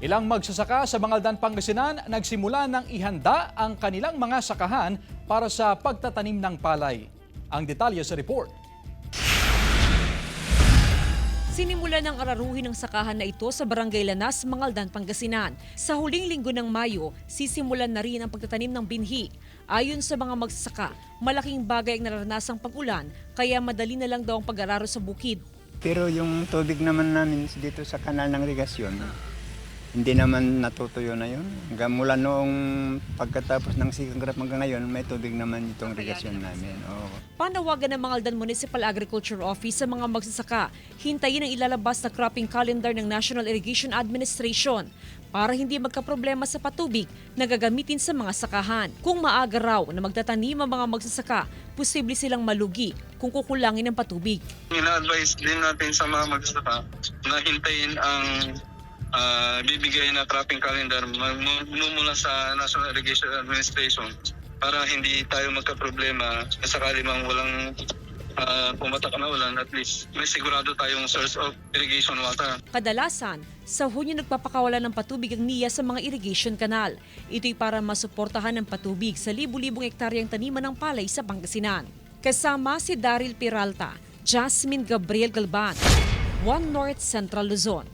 Ilang magsasaka sa Mangaldan, Pangasinan nagsimula ng ihanda ang kanilang mga sakahan para sa pagtatanim ng palay. Ang detalye sa report. Sinimulan ng araruhin ng sakahan na ito sa Barangay Lanas, Mangaldan, Pangasinan. Sa huling linggo ng Mayo, sisimulan na rin ang pagtatanim ng binhi. Ayon sa mga magsasaka, malaking bagay ang naranasang pag-ulan, kaya madali na lang daw ang pag-araro sa bukid. Pero yung tubig naman namin dito sa kanal ng irigasyon, hindi naman natutuyo na yun. Hanggang mula noong pagkatapos ng sigagrap hanggang ngayon, may tubig naman itong irigasyon namin. Oo. Panawagan ng Mangaldan Municipal Agriculture Office sa mga magsasaka, hintayin ang ilalabas na cropping calendar ng National Irrigation Administration para hindi magkaproblema sa patubig na gagamitin sa mga sakahan. Kung maaga raw na magtatanim ang mga magsasaka, posible silang malugi kung kukulangin ang patubig. Ina-advise din natin sa mga magsasaka na hintayin ang bibigay na cropping calendar mula sa National Irrigation Administration para hindi tayo magka-problema sakali mang walang pumatak na ulan, at least may sigurado tayong source of irrigation water. Kadalasan, sa Hunyo nagpapakawalan ng patubig ang NIA sa mga irrigation canal. Ito'y para masuportahan ng patubig sa libu-libong hektaryang taniman ng palay sa Pangasinan. Kasama si Daryl Peralta, Jasmine Gabriel Galban, One North Central Luzon.